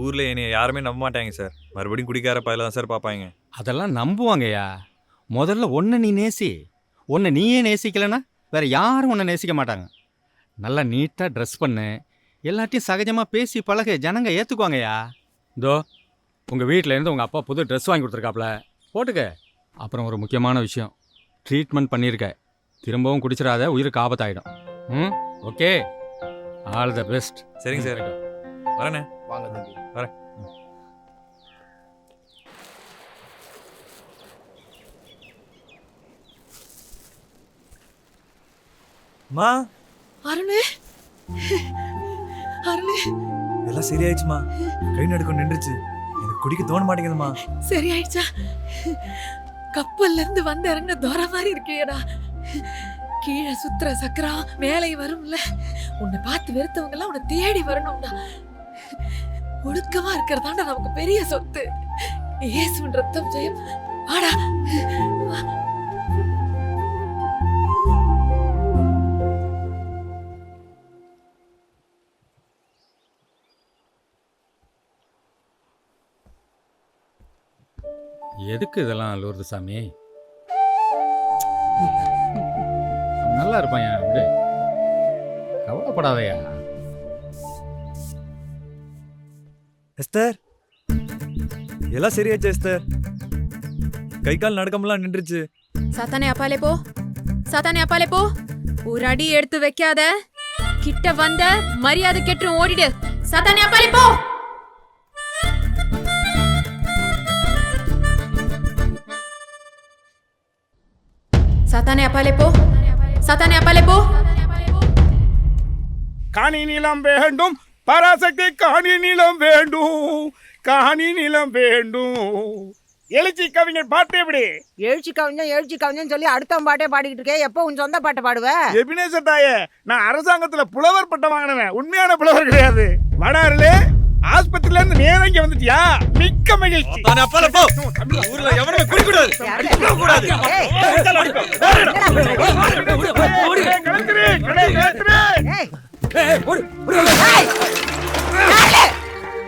ஊரில் என்னை யாருமே நம்ப மாட்டாங்க சார். மறுபடியும் குடிக்கார பையில தான் சார் பார்ப்பாங்க. அதெல்லாம் நம்புவாங்கய்யா. முதல்ல ஒன்றை நீ நேசி. ஒன்றை நீயே நேசிக்கலைன்னா வேற யாரும் உன்னை நேசிக்க மாட்டாங்க. நல்லா நீட்டாக ட்ரெஸ் பண்ணு, எல்லாத்தையும் சகஜமாக பேசி பழக, ஜனங்க ஏற்றுக்குவாங்கய்யா. இதோ உங்கள் வீட்டிலேருந்து உங்கள் அப்பா புது ட்ரெஸ் வாங்கி கொடுத்துருக்காப்ல, போட்டுக்க. அப்புறம் ஒரு முக்கியமான விஷயம், ட்ரீட்மெண்ட் பண்ணியிருக்க. திரும்பவும் குடிச்சிடாத, உயிருக்கு ஆபத்தாயிடும். ம், ஓகே. All the best. சரிங்க சார், வரேண்ணே. வாங்க தம்பி. வரேன். மா அருணே, அருணே, எல்லாம் சரியாயிடுச்சுமா. கை நடுக்கம் நின்றுச்சு. எனக்கு குடிக்க தோண மாட்டேங்குதுமா. சரி ஆயிடுச்சா? கப்பல்ல இருந்து வந்து இறங்கின தோற மாதிரி இருக்கியடா. கீழே சுத்துற சக்கரம் மேலே வரும்ல. உன்னை பார்த்து வெறுத்தவங்க எல்லாம் உன்னை தேடி வரணும்டா. ஒழுக்கமா இருக்கிறதாண்டா நமக்கு பெரிய சொத்து. இயேசுவின் ரத்தம் ஜெயம். வாடா. எதுக்கு இதெல்லாம் லூர்து சாமி? அவன் நல்லா இருப்பான், விடு, கவலைப்படாதயா. எஸ்தர், எல்லாம் சரியாச்சு எஸ்தர். கை கால் நடக்கமெல்லாம் நின்றுச்சு. சாத்தானே அப்பாலே போ, சாத்தானே அப்பாலே போ. ஒரு அடி எடுத்து வைக்காத. கிட்ட வந்த மரியாதை கெட்டு ஓடிடு. சாத்தானே அப்பாலே போ. சாத்தானே அப்பாலே போ, சாத்தானே அப்பாலே போ. காணி நிலம் வேண்டும் பராசக்தி, காணி நிலம் வேண்டும், காணி நிலம் வேண்டும். எழுச்சி கவிஞர் பாட்டு எப்படி? எழுச்சி கவிஞன் சொல்லி அடுத்த பாட்டே பாடிக்கிட்டு இருக்கே. எப்போ உன் சொந்த பாட்டை பாடுவ? எபினேசர் தாயே, நான் அரசாங்கத்துல புலவர் பட்டம் வாங்கினவன், உண்மையான புலவர் கிடையாது. வடாருலே ஆஸ்பத்திரியில இருந்து நேரா இங்க வந்துட்டியா? மிக்க மகிழ்ச்சி. ஊர்ல எவனுமே குடிக்கூடாது.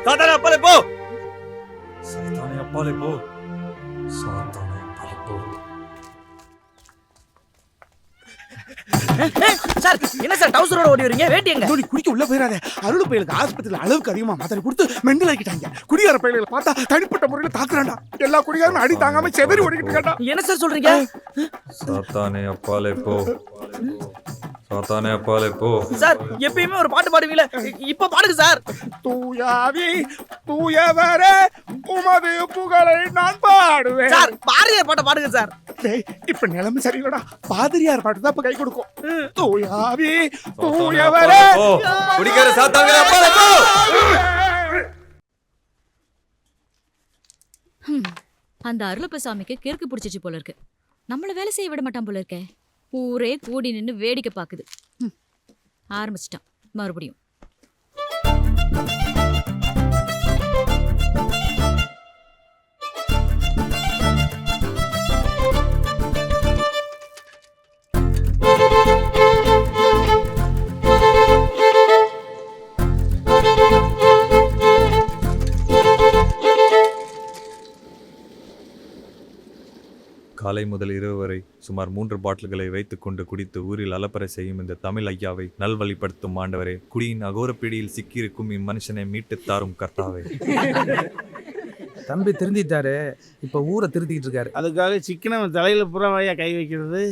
சாத்தானே அப்பாலே போ, சாத்தானே அப்பாலே போ, சாத்தானே அப்பாலே போ. சார், என்ன சார் டவுசரோட ஓடி வரீங்க? வேட்டி எங்க? நீ குடிக்க உள்ள போயிடாத. அருள் பையலுக்கு ஆஸ்பத்திரியில அளவுக்கு அதிகமா மாத்திரை கொடுத்து மெண்டல் ஆக்கிட்டாங்க. குடிகார பையல்களை பார்த்தா தனிப்பட்ட முறையில தாக்குறான்டா. எல்லா குடிகாரனும் அடி தாங்காம செதறி ஓடிக்கிட்டு இருக்கான்டா. என்ன சார் சொல்றீங்க? சாத்தானே அப்பாலே போ, சாத்தானே அப்பாலே போ. சார், எப்பயுமே ஒரு பாட்டு பாடுவீங்களே, இப்ப பாடுங்க சார். தூயாவி தூயவரே உமது புகழை நான் பாடுவேன். சார், பாரதியார் பாட்டை பாடுங்க சார். இப்ப நிலைமை சரியில்லடா. பாதிரியார் பாட்டு தான் இப்ப கை கொடுக்கும். தூயாவி தூயவரே குடிக்கார சாத்தானே அப்பாலே போ. அந்த அருளப்ப சாமிக்கு கிறுக்கு பிடிச்சிச்சு போல இருக்கு. நம்மள வேலை செய்ய விட மாட்டான் போல இருக்கே. ஊரே கூடி நின்னு வேடிக்கை பாக்குது. ஆரம்பிச்சிட்டான் மறுபடியும். காலை முதல் இரவு வரை சுமார் 3 பாட்டில்களை வைத்துக்கொண்டு குடித்து ஊரில் அலப்பறை செய்யும் இந்த தமிழ் ஐயாவை நல்வழிப்படுத்தும் ஆண்டவரே, குடியின் அகோர பிடியில் சிக்கியிருக்கும் இம்மனுஷனை மீட்டுத் தாரும் கர்த்தாவே. தம்பி திருந்திட்டாரு, இப்ப ஊரை திருத்திக்கிட்டு இருக்காரு. அதுக்காக சிக்கனவன் தலையில புறவாயா கை வைக்கிறது?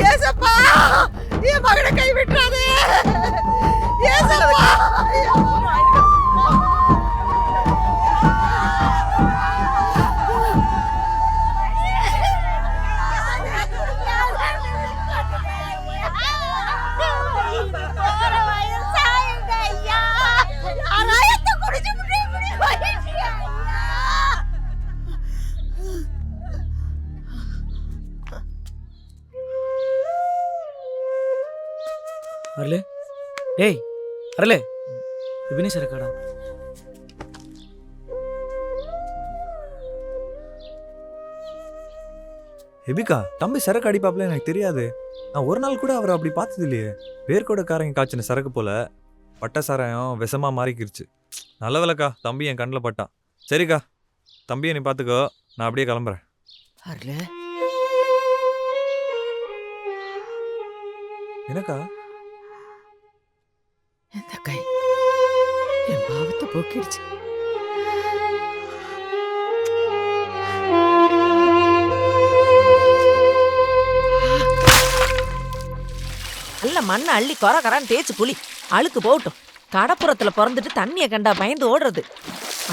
ஏசப்பா, என் மகனை கை விட்டுறாதே. ஏசப்பா, அருளே டேய் அருளே வினேஷ் இருக்காடா? எபிகா தம்பி சரக்கு அடிப்பாப்ல எனக்கு தெரியாது. நான் ஒரு நாள் கூட அவரை அப்படி பார்த்தது இல்லையே. வேர்க்கோடக்காரங்க காய்ச்சின சரக்கு போல பட்ட சாராயம் விஷமா மாறிக்கிருச்சு. நல்ல வேலைக்கா தம்பி என் கண்ணில் பட்டான். சரிக்கா தம்பியை நீ பார்த்துக்கோ, நான் அப்படியே கிளம்புறேன். அருளே எனக்கா இந்த கை என் பாவத்தை போக்கிடுச்சு. நல்ல மண்ணை அள்ளி கொரகரான்னு தேய்ச்சி புளி அழுக்கு போகட்டும். கடப்புறத்துல பிறந்துட்டு தண்ணியை கண்டா பயந்து ஓடுறது.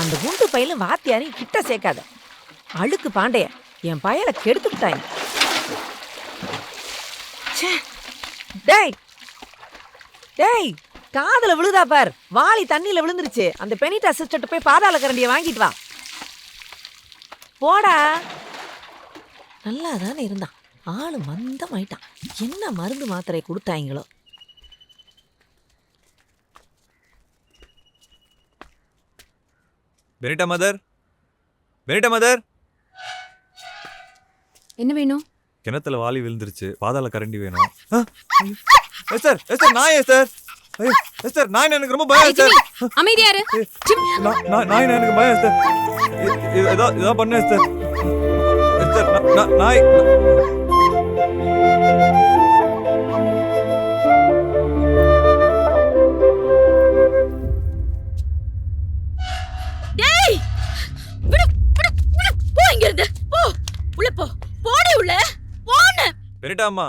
அந்த குண்டு பையிலும் வாத்தியாரையும் கிட்ட சேர்க்காத. அழுக்கு பாண்டைய என் பயலை கெடுத்துட்டாங்க. டேய் டேய் காதுல விழுதா பார். வாளி தண்ணியில விழுந்துருச்சு. அந்த பெனிட் அசிஸ்டன்ட் போய் பாதாள கரண்டியை வாங்கிட்டு வா. போடா. நல்லா தானே இருந்தான். ஆளு மந்தமாயிட்டான். என்ன மருந்து மாத்திரை கொடுத்தாங்களோ. Benita mother, Benita mother. என்ன வேணும்? கிணத்துல வாளி விழுந்துருச்சு, பாதாள கரண்டி வேணும். எஸ்டர் எஸ்டர் நாய் எஸ்டர். எஸ்டர் நாய் எனக்கு ரொம்ப பயம் எஸ்டர். அமைதியாரு. நாய் எனக்கு பயம் எஸ்டர். இதோ பண்ணு எஸ்டர். எஸ்டர் நாய். டேய் விடு விடு விடு. போ இங்க இருந்து. போ உள்ள போ. போடி உள்ள. போன்னு. பெனிட்டா அம்மா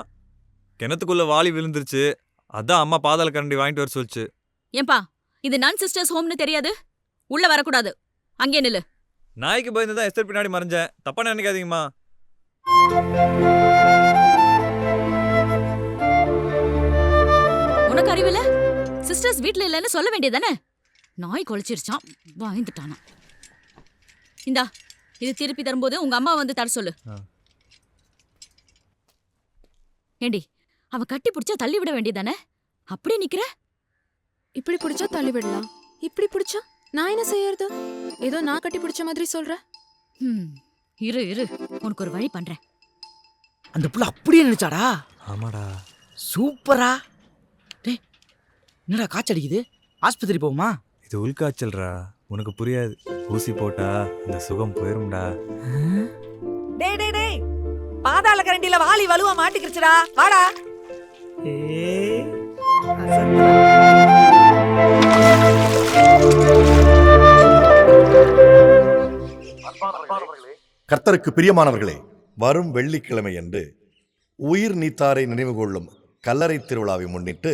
கிணத்துக்குள்ள வாளி விழுந்துருச்சு, அதான் அம்மா பாதாள கரண்டி வாங்கிட்டு வர சொல்லுச்சு. ஏன்பா இது நான் சிஸ்டர்ஸ் ஹோம்னு தெரியாது? உள்ள வரக்கூடாது. அங்கே நில்லு. நாய்க்கு பயந்து தான் எஸ்டர் பின்னாடி மறைஞ்சேன். தப்பா நினைக்காதீங்கம்மா. உனக்கு அறிவில்ல? சிஸ்டர்ஸ் வீட்ல இல்லைன்னு சொல்ல வேண்டியதானே? நாய் கொலைச்சிருச்சான், பயந்துட்டானா. இந்தா இது திருப்பி தரும்போது உங்க அம்மா வந்து தர சொல்லு. ஏண்டி அவ கட்டி பிடிச்சா தள்ளி விட வேண்டியதானே? அப்படியே நிக்கிற? இப்படி பிடிச்சா தள்ளி விடலாம், இப்படி பிடிச்சா நான் என்ன செய்யறது? ஏதோ நான் கட்டி பிடிச்ச மாதிரி சொல்ற. இரு இரு, உனக்கு ஒரு வழி பண்றேன். அந்த புள்ள அப்படியே நினைச்சாடா? ஆமாடா. சூப்பரா. டேய் என்னடா காய்ச்சடிக்குது? ஆஸ்பத்திரி போகுமா? இது உள்காய்ச்சல்ரா, உனக்கு புரியாது. ஊசி போட்டா இந்த சுகம் போயிரும்டா. டேய் டேய் டேய் பாதாள கரண்டில வாளி வலுவா மாட்டிக்கிச்சுடா. வாடா. கர்த்தருக்கு பிரியமானவர்களே, வரும் வெள்ளிக்கிழமை அன்று உயிர் நீத்தாரை நினைவு கொள்ளும் கல்லறை திருவிழாவை முன்னிட்டு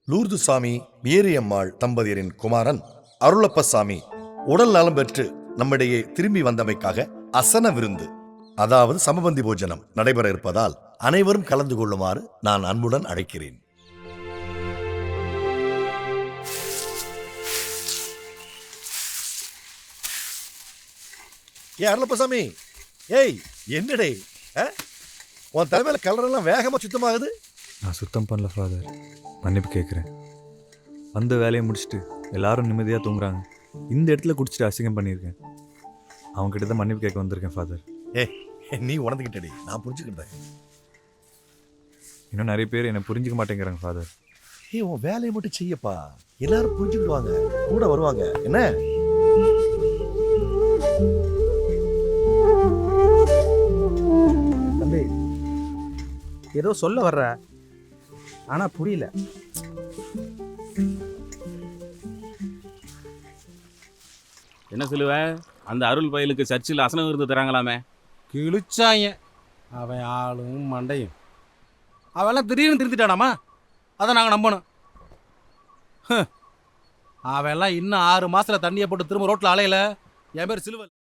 லூர்துசாமி மேரியம்மாள் தம்பதியரின் குமாரன் அருளப்பசாமி உடல் நலம் பெற்று நம்மிடையே திரும்பி வந்தமைக்காக அசன விருந்து, அதாவது சமபந்தி போஜனம் நடைபெற இருப்பதால் அனைவரும் கலந்து கொள்ளுமாறு நான் அன்புடன் அழைக்கிறேன். அருளப்பசாமி, ஏய் என்னடே உன் தலைமையில கலரெல்லாம் வேகமா சுத்தமாகுது. நான் சுத்தம் பண்ணல ஃபாதர், மன்னிப்பு கேட்குறேன். அந்த வேலையை முடிச்சுட்டு எல்லாரும் நிம்மதியாக தூங்குறாங்க. இந்த இடத்துல குடிச்சிட்டு அசிங்கம் பண்ணியிருக்கேன். அவங்ககிட்ட தான் மன்னிப்பு கேட்க வந்திருக்கேன் ஃபாதர். நீ உணர்ந்துக்கிட்டடி, நான் புரிஞ்சுக்கிட்டேன். இன்னும் நிறைய பேர் என்னை புரிஞ்சுக்க மாட்டேங்கிறாங்க ஃபாதர். உன் வேலையை மட்டும் செய்யப்பா, எல்லாரும் புரிஞ்சுக்கிடுவாங்க, கூட வருவாங்க. என்ன தம்பி ஏதோ சொல்ல வர்ற, ஆனா புரியல. என்ன சொல்லுவ? அந்த அருள் பயலுக்கு சர்ச்சில் அசனம் விருந்து தராங்களாமே. கிழிச்சாங்க அவன் ஆளும் மண்டையும். அவெல்லாம் திடீர்னு திருத்திட்டானாமா? அதை நாங்கள் நம்பணும். அவெல்லாம் இன்னும் 6 மாசத்துல தண்ணியை போட்டு திரும்ப ரோட்டில் அலையல. என் பேர் சிலுவல்.